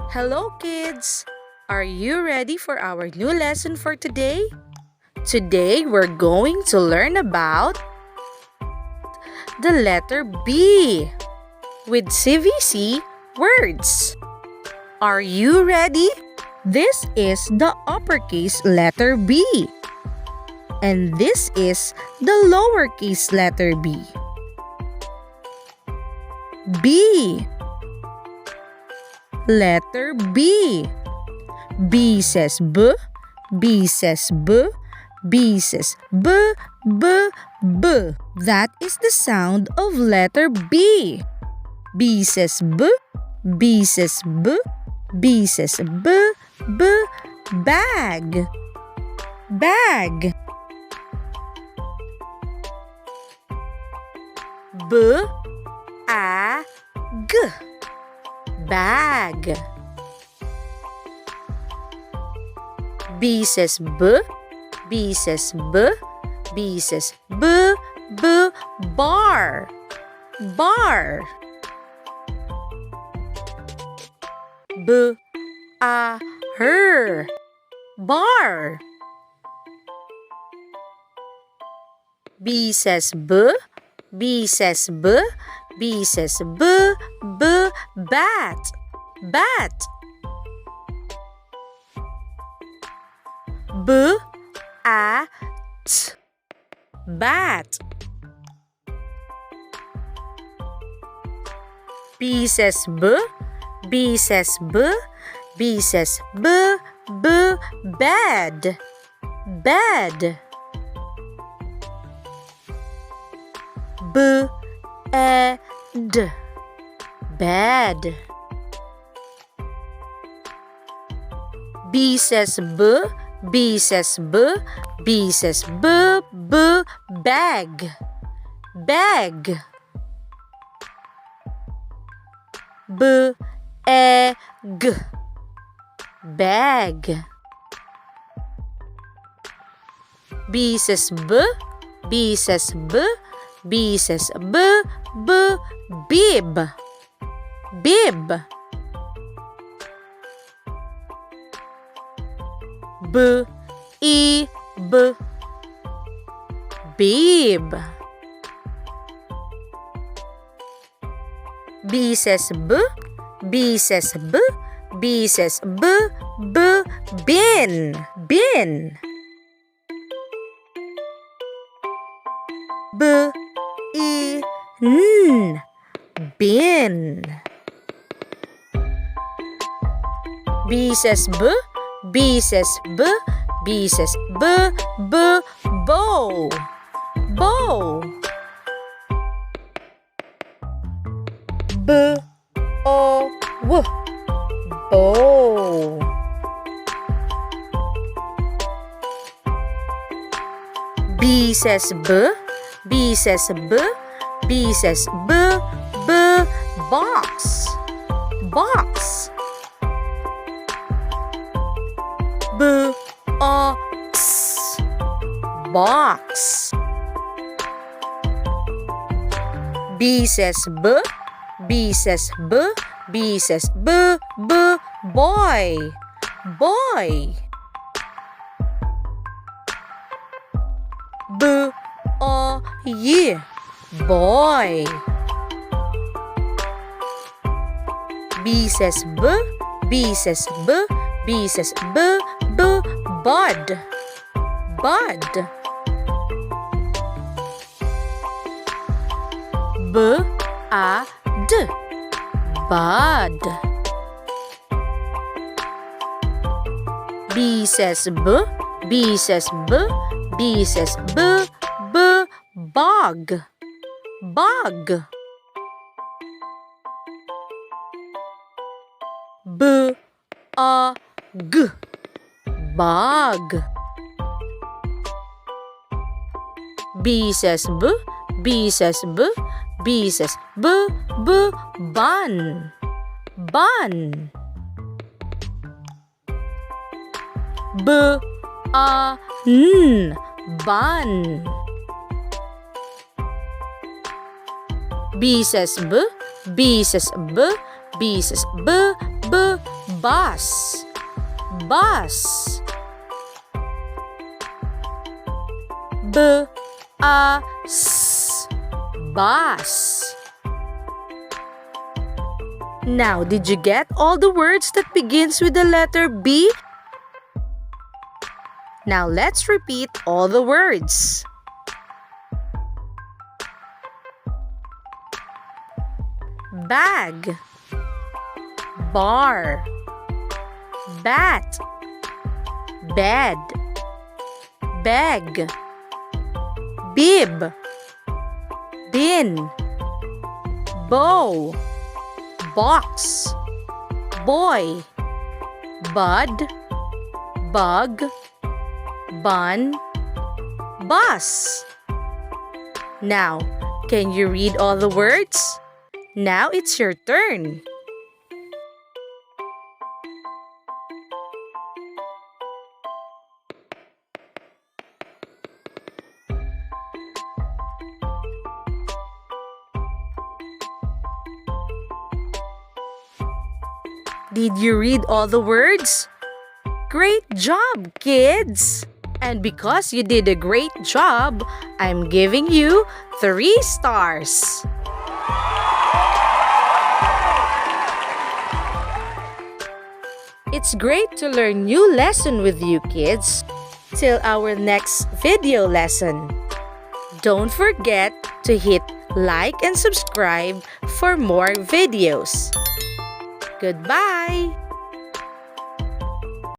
Hello kids! Are you ready for our new lesson for today? Today we're going to learn about the letter B with CVC words. Are you ready? This is the uppercase letter B. And this is the lowercase letter b. B. Letter B. B says B. B says B. B says B, B, B. That is the sound of letter B. B says B. B says B. B says B, B. Bag. Bag. B, A, G. Bag. B says B. B says B. B says B, B. Bar. Bar. B, A, her. Bar. B says B. B says B. B says B, B. Bat. Bat. B, A, T. Bat. B says B. B says B. B says B, B. Bed. Bed. B, E, D. Bed. B says B. B says B. B says B, B. Bag. Bag. B, E, G. Bag. B says B. B says B. B says B, B. Bib. Bib. B, E, B. Bib. B says B. B says B. B says B, B. Bin. Bin. B, E, N. Bin. B says B. B says B. B says B, B. Bow. Bow. B, O, W. Bow. B says B. B says B. B says B, B. Box. Box. B, O, X. Box. B says B. B says B. B says B, B. Boy. Boy. B, O, Y. Boy. B says B. B says B. B says B, B. Bud. Bud. B, A, D. Bud. B says B. B says B. B says B, B. Bug. Bug. B, A, G. Bug. B says B. B says B. B says B, B. Bun. Bun. B, A, N. Bun. B says B. B says B. B says B, B. Bus. Bus. B-A-S. Bus. Now, did you get all the words that begins with the letter B? Now, let's repeat all the words. Bag. Bar. Bat. Bed. Bag. Bib. Bin. Bow. Box. Boy. Bud. Bug. Bun. Bus. Now, can you read all the words? Now it's your turn. Did you read all the words? Great job, kids! And because you did a great job, I'm giving you 3 stars. It's great to learn new lesson with you, kids. Till our next video lesson. Don't forget to hit like and subscribe for more videos. Goodbye!